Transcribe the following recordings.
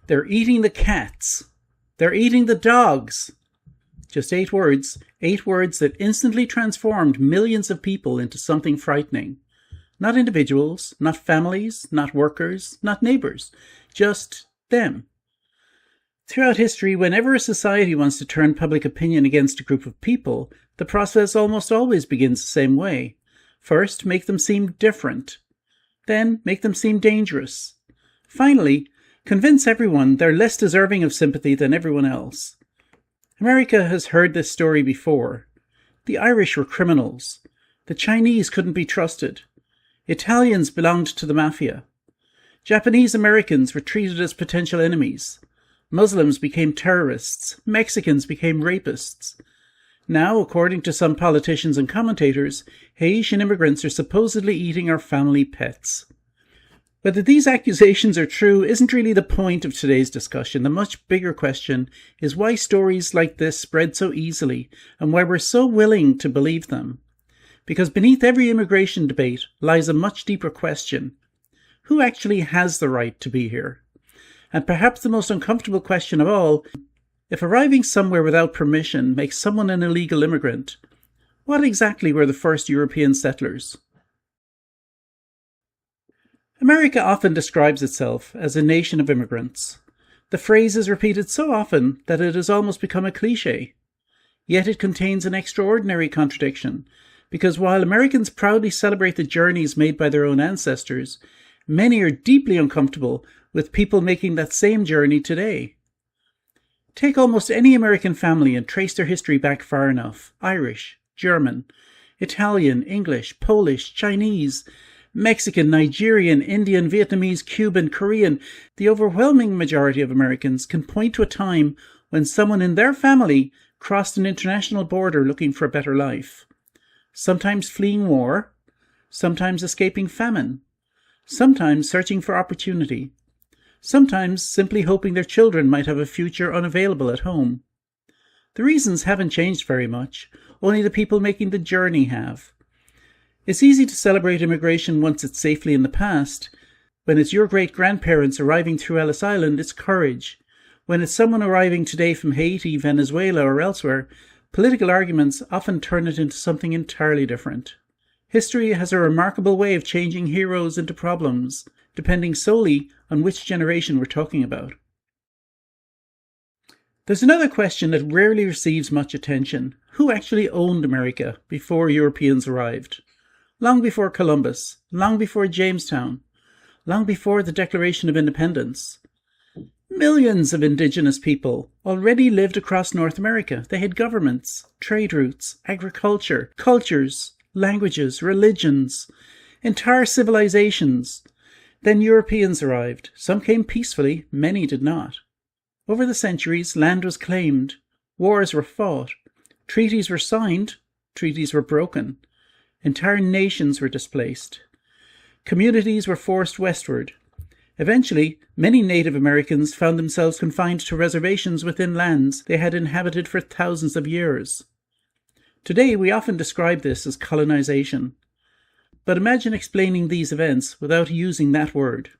They're eating the cats. They're eating the dogs. Just 8 words that instantly transformed millions of people into something frightening. Not individuals, not families, not workers, not neighbors, just them. Throughout history, whenever a society wants to turn public opinion against a group of people, the process almost always begins the same way. First, make them seem different. Then, make them seem dangerous. Finally, convince everyone they're less deserving of sympathy than everyone else. America has heard this story before. The Irish were criminals. The Chinese couldn't be trusted. Italians belonged to the mafia. Japanese Americans were treated as potential enemies. Muslims became terrorists. Mexicans became rapists. Now, according to some politicians and commentators, Haitian immigrants are supposedly eating our family pets. Whether these accusations are true isn't really the point of today's discussion. The much bigger question is why stories like this spread so easily and why we're so willing to believe them. Because beneath every immigration debate lies a much deeper question. Who actually has the right to be here? And perhaps the most uncomfortable question of all, if arriving somewhere without permission makes someone an illegal immigrant, what exactly were the first European settlers? America often describes itself as a nation of immigrants. The phrase is repeated so often that it has almost become a cliché. Yet it contains an extraordinary contradiction, because while Americans proudly celebrate the journeys made by their own ancestors, many are deeply uncomfortable with people making that same journey today. Take almost any American family and trace their history back far enough. Irish, German, Italian, English, Polish, Chinese, Mexican, Nigerian, Indian, Vietnamese, Cuban, Korean. The overwhelming majority of Americans can point to a time when someone in their family crossed an international border looking for a better life. Sometimes fleeing war, sometimes escaping famine, sometimes searching for opportunity, sometimes simply hoping their children might have a future unavailable at home. The reasons haven't changed very much, only the people making the journey have. It's easy to celebrate immigration once it's safely in the past. When it's your great-grandparents arriving through Ellis Island, it's courage. When it's someone arriving today from Haiti, Venezuela, or elsewhere, political arguments often turn it into something entirely different. History has a remarkable way of changing heroes into problems, depending solely on which generation we're talking about. There's another question that rarely receives much attention. Who actually owned America before Europeans arrived? Long before Columbus, long before Jamestown, long before the Declaration of Independence. Millions of indigenous people already lived across North America. They had governments, trade routes, agriculture, cultures, languages, religions, entire civilizations. Then Europeans arrived. Some came peacefully, many did not. Over the centuries, land was claimed, wars were fought, treaties were signed, treaties were broken. Entire nations were displaced. Communities were forced westward. Eventually, many Native Americans found themselves confined to reservations within lands they had inhabited for thousands of years. Today, we often describe this as colonization. But imagine explaining these events without using that word.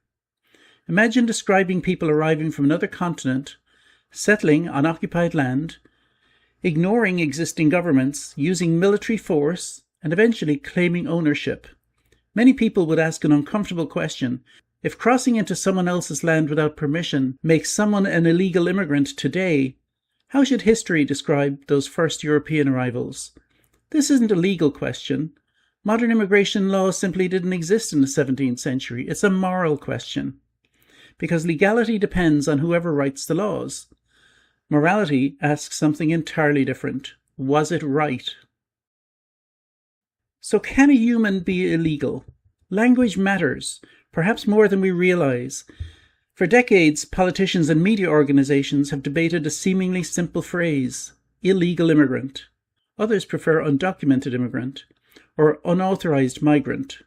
Imagine describing people arriving from another continent, settling on occupied land, ignoring existing governments, using military force, and eventually claiming ownership. Many people would ask an uncomfortable question. If crossing into someone else's land without permission makes someone an illegal immigrant today, how should history describe those first European arrivals? This isn't a legal question. Modern immigration law simply didn't exist in the 17th century. It's a moral question. Because legality depends on whoever writes the laws. Morality asks something entirely different. Was it right? So can a human be illegal? Language matters, perhaps more than we realize. For decades, politicians and media organizations have debated a seemingly simple phrase, illegal immigrant. Others prefer undocumented immigrant, or unauthorized migrant.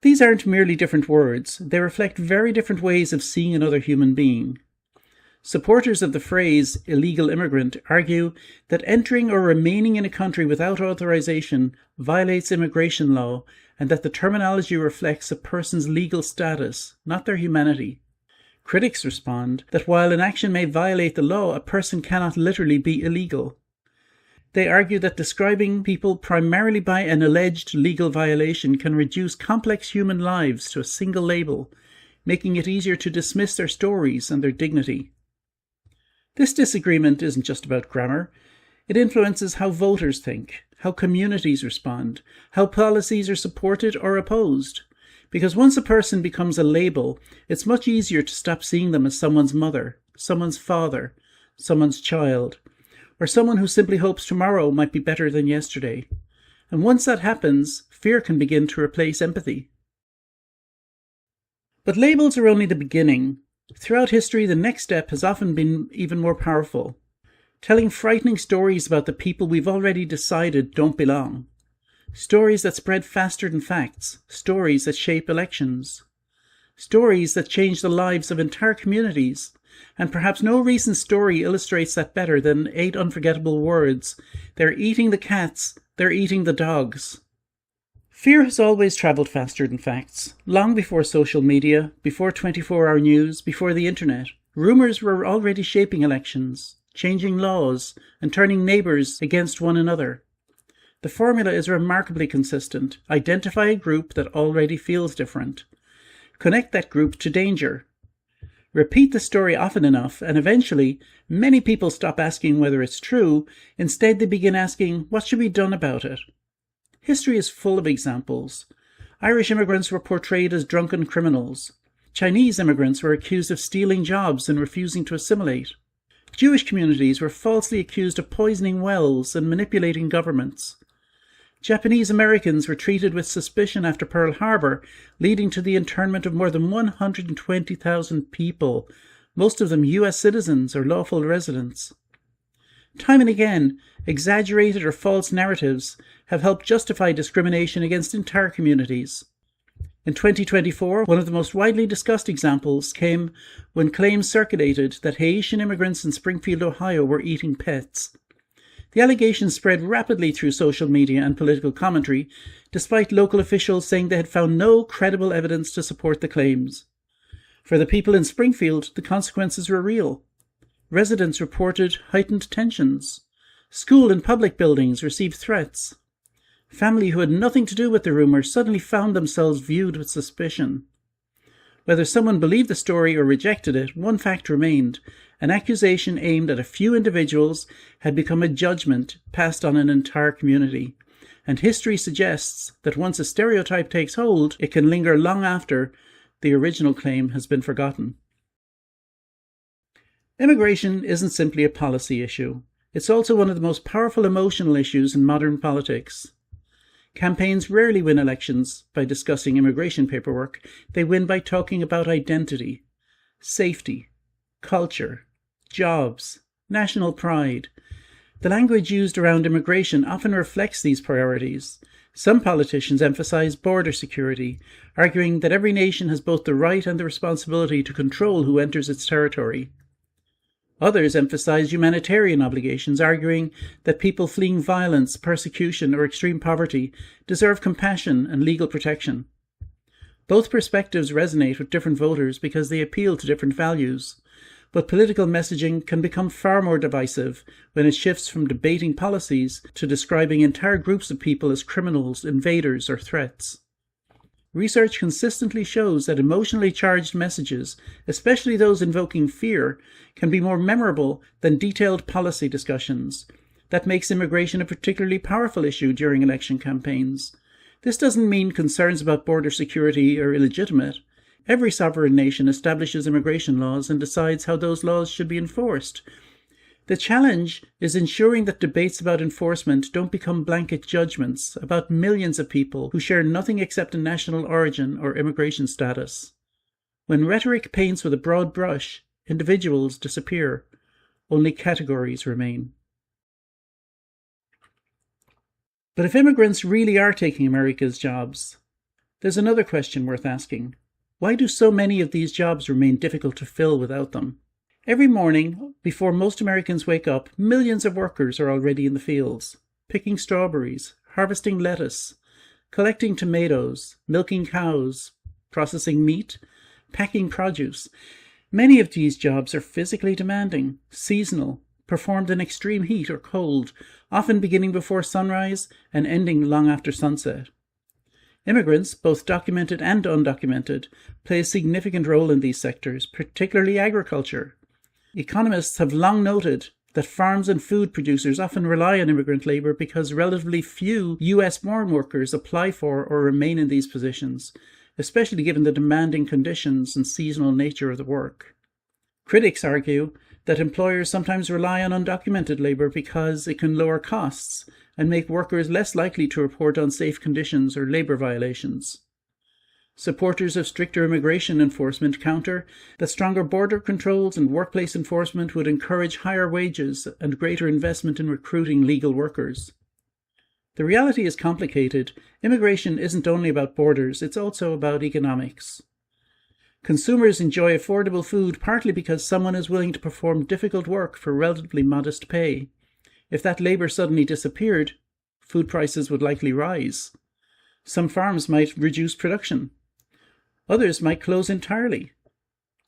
These aren't merely different words, they reflect very different ways of seeing another human being. Supporters of the phrase illegal immigrant argue that entering or remaining in a country without authorization violates immigration law and that the terminology reflects a person's legal status, not their humanity. Critics respond that while an action may violate the law, a person cannot literally be illegal. They argue that describing people primarily by an alleged legal violation can reduce complex human lives to a single label, making it easier to dismiss their stories and their dignity. This disagreement isn't just about grammar. It influences how voters think, how communities respond, how policies are supported or opposed. Because once a person becomes a label, it's much easier to stop seeing them as someone's mother, someone's father, someone's child, or someone who simply hopes tomorrow might be better than yesterday. And once that happens, fear can begin to replace empathy. But labels are only the beginning. Throughout history, the next step has often been even more powerful. Telling frightening stories about the people we've already decided don't belong. Stories that spread faster than facts. Stories that shape elections. Stories that change the lives of entire communities. And perhaps no recent story illustrates that better than 8 unforgettable words. They're eating the cats. They're eating the dogs. Fear has always travelled faster than facts. Long before social media, before 24-hour news, before the internet, rumours were already shaping elections, changing laws, and turning neighbours against one another. The formula is remarkably consistent. Identify a group that already feels different. Connect that group to danger. Repeat the story often enough, and eventually, many people stop asking whether it's true. Instead, they begin asking, what should be done about it? History is full of examples. Irish immigrants were portrayed as drunken criminals. Chinese immigrants were accused of stealing jobs and refusing to assimilate. Jewish communities were falsely accused of poisoning wells and manipulating governments. Japanese Americans were treated with suspicion after Pearl Harbor, leading to the internment of more than 120,000 people, most of them US citizens or lawful residents. Time and again, exaggerated or false narratives have helped justify discrimination against entire communities. In 2024, one of the most widely discussed examples came when claims circulated that Haitian immigrants in Springfield, Ohio were eating pets. The allegations spread rapidly through social media and political commentary, despite local officials saying they had found no credible evidence to support the claims. For the people in Springfield, the consequences were real. Residents reported heightened tensions. School and public buildings received threats. Family who had nothing to do with the rumour suddenly found themselves viewed with suspicion. Whether someone believed the story or rejected it, one fact remained. An accusation aimed at a few individuals had become a judgment passed on an entire community. And history suggests that once a stereotype takes hold, it can linger long after the original claim has been forgotten. Immigration isn't simply a policy issue. It's also one of the most powerful emotional issues in modern politics. Campaigns rarely win elections by discussing immigration paperwork. They win by talking about identity, safety, culture, jobs, national pride. The language used around immigration often reflects these priorities. Some politicians emphasize border security, arguing that every nation has both the right and the responsibility to control who enters its territory. Others emphasize humanitarian obligations, arguing that people fleeing violence, persecution, or extreme poverty deserve compassion and legal protection. Both perspectives resonate with different voters because they appeal to different values. But political messaging can become far more divisive when it shifts from debating policies to describing entire groups of people as criminals, invaders, or threats. Research consistently shows that emotionally charged messages, especially those invoking fear, can be more memorable than detailed policy discussions. That makes immigration a particularly powerful issue during election campaigns. This doesn't mean concerns about border security are illegitimate. Every sovereign nation establishes immigration laws and decides how those laws should be enforced. The challenge is ensuring that debates about enforcement don't become blanket judgments about millions of people who share nothing except a national origin or immigration status. When rhetoric paints with a broad brush, individuals disappear. Only categories remain. But if immigrants really are taking America's jobs, there's another question worth asking. Why do so many of these jobs remain difficult to fill without them? Every morning, before most Americans wake up, millions of workers are already in the fields, picking strawberries, harvesting lettuce, collecting tomatoes, milking cows, processing meat, packing produce. Many of these jobs are physically demanding, seasonal, performed in extreme heat or cold, often beginning before sunrise and ending long after sunset. Immigrants, both documented and undocumented, play a significant role in these sectors, particularly agriculture. Economists have long noted that farms and food producers often rely on immigrant labour because relatively few US-born workers apply for or remain in these positions, especially given the demanding conditions and seasonal nature of the work. Critics argue that employers sometimes rely on undocumented labour because it can lower costs and make workers less likely to report unsafe conditions or labour violations. Supporters of stricter immigration enforcement counter that stronger border controls and workplace enforcement would encourage higher wages and greater investment in recruiting legal workers. The reality is complicated. Immigration isn't only about borders, it's also about economics. Consumers enjoy affordable food partly because someone is willing to perform difficult work for relatively modest pay. If that labour suddenly disappeared, food prices would likely rise. Some farms might reduce production. Others might close entirely.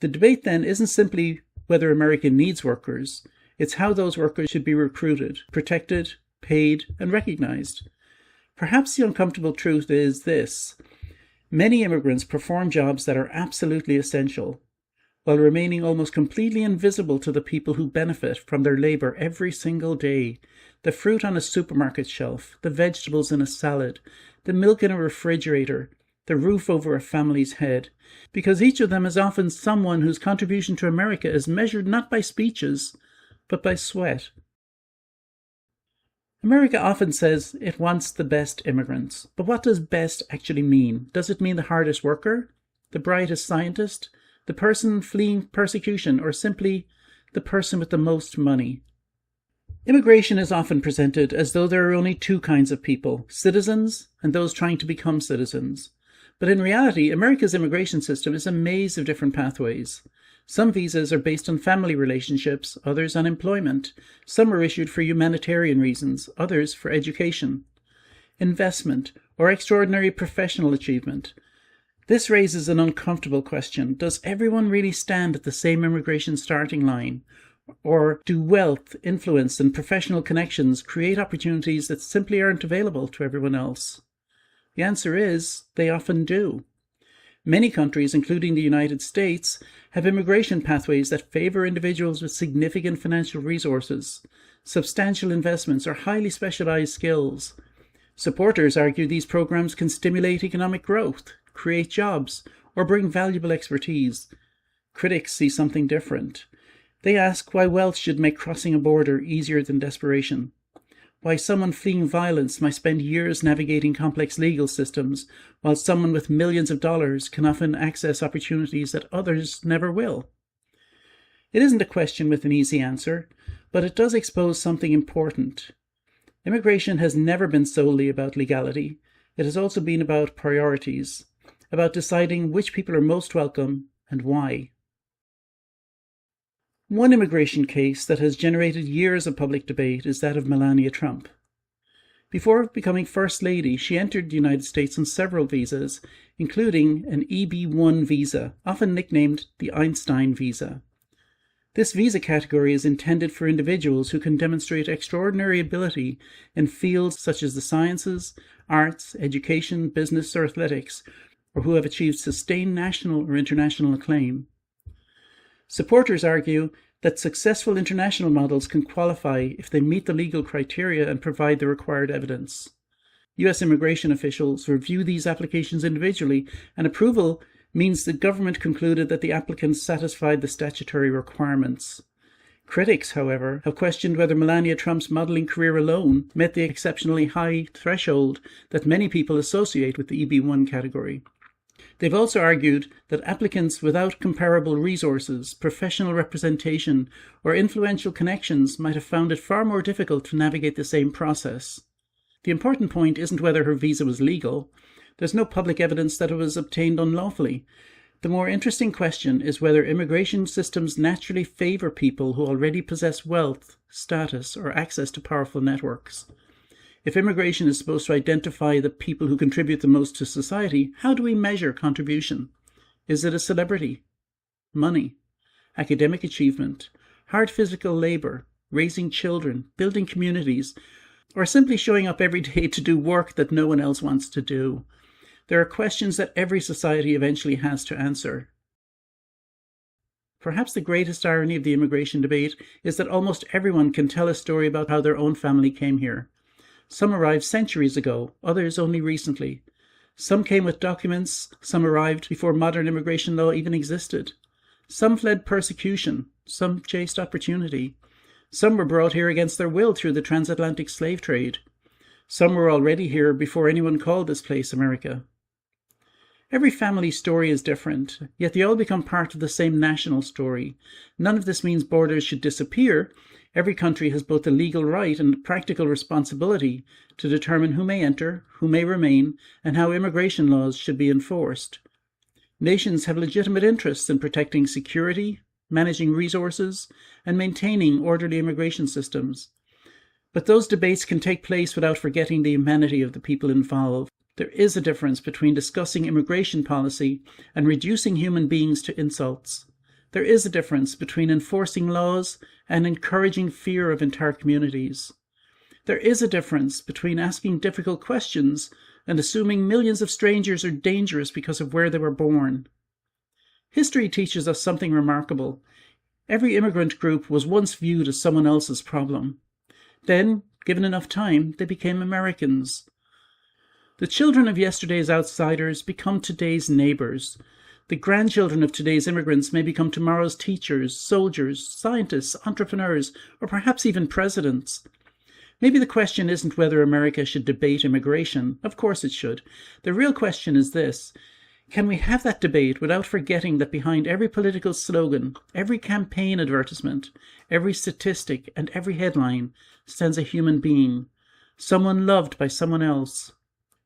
The debate then isn't simply whether America needs workers, it's how those workers should be recruited, protected, paid, and recognized. Perhaps the uncomfortable truth is this: many immigrants perform jobs that are absolutely essential, while remaining almost completely invisible to the people who benefit from their labour every single day. The fruit on a supermarket shelf, the vegetables in a salad, the milk in a refrigerator, the roof over a family's head, because each of them is often someone whose contribution to America is measured not by speeches, but by sweat. America often says it wants the best immigrants, but what does best actually mean? Does it mean the hardest worker, the brightest scientist, the person fleeing persecution, or simply the person with the most money? Immigration is often presented as though there are only two kinds of people, citizens and those trying to become citizens. But in reality, America's immigration system is a maze of different pathways. Some visas are based on family relationships, others on employment. Some are issued for humanitarian reasons, others for education, investment, or extraordinary professional achievement. This raises an uncomfortable question. Does everyone really stand at the same immigration starting line? Or do wealth, influence, and professional connections create opportunities that simply aren't available to everyone else? The answer is, they often do. Many countries, including the United States, have immigration pathways that favour individuals with significant financial resources, substantial investments, or highly specialised skills. Supporters argue these programs can stimulate economic growth, create jobs, or bring valuable expertise. Critics see something different. They ask why wealth should make crossing a border easier than desperation, why someone fleeing violence might spend years navigating complex legal systems, while someone with millions of dollars can often access opportunities that others never will. It isn't a question with an easy answer, but it does expose something important. Immigration has never been solely about legality. It has also been about priorities, about deciding which people are most welcome and why. One immigration case that has generated years of public debate is that of Melania Trump. Before becoming First Lady, she entered the United States on several visas, including an EB-1 visa, often nicknamed the Einstein visa. This visa category is intended for individuals who can demonstrate extraordinary ability in fields such as the sciences, arts, education, business, or athletics, or who have achieved sustained national or international acclaim. Supporters argue that successful international models can qualify if they meet the legal criteria and provide the required evidence. US immigration officials review these applications individually, and approval means the government concluded that the applicants satisfied the statutory requirements. Critics, however, have questioned whether Melania Trump's modelling career alone met the exceptionally high threshold that many people associate with the EB-1 category. They've also argued that applicants without comparable resources, professional representation, or influential connections might have found it far more difficult to navigate the same process. The important point isn't whether her visa was legal. There's no public evidence that it was obtained unlawfully. The more interesting question is whether immigration systems naturally favour people who already possess wealth, status, or access to powerful networks. If immigration is supposed to identify the people who contribute the most to society, how do we measure contribution? Is it a celebrity? Money? academic achievement, hard physical labour, raising children, building communities, or simply showing up every day to do work that no one else wants to do? There are questions that every society eventually has to answer. Perhaps the greatest irony of the immigration debate is that almost everyone can tell a story about how their own family came here. Some arrived centuries ago, others only recently. Some came with documents, some arrived before modern immigration law even existed. Some fled persecution, some chased opportunity. Some were brought here against their will through the transatlantic slave trade. Some were already here before anyone called this place America. Every family story is different, yet they all become part of the same national story. None of this means borders should disappear. Every country has both the legal right and practical responsibility to determine who may enter, who may remain, and how immigration laws should be enforced. Nations have legitimate interests in protecting security, managing resources, and maintaining orderly immigration systems. But those debates can take place without forgetting the humanity of the people involved. There is a difference between discussing immigration policy and reducing human beings to insults. There is a difference between enforcing laws and encouraging fear of entire communities. There is a difference between asking difficult questions and assuming millions of strangers are dangerous because of where they were born. History teaches us something remarkable. Every immigrant group was once viewed as someone else's problem. Then, given enough time, they became Americans. The children of yesterday's outsiders become today's neighbours. The grandchildren of today's immigrants may become tomorrow's teachers, soldiers, scientists, entrepreneurs, or perhaps even presidents. Maybe the question isn't whether America should debate immigration. Of course it should. The real question is this: can we have that debate without forgetting that behind every political slogan, every campaign advertisement, every statistic, and every headline stands a human being, someone loved by someone else,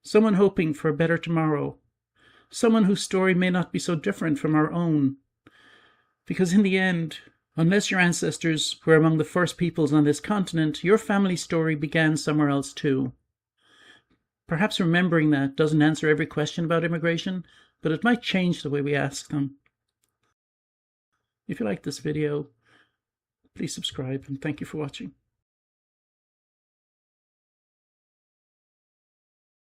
someone hoping for a better tomorrow, someone whose story may not be so different from our own? Because in the end, unless your ancestors were among the first peoples on this continent, your family story began somewhere else too. Perhaps remembering that doesn't answer every question about immigration, but it might change the way we ask them. If you like this video, please subscribe, and thank you for watching.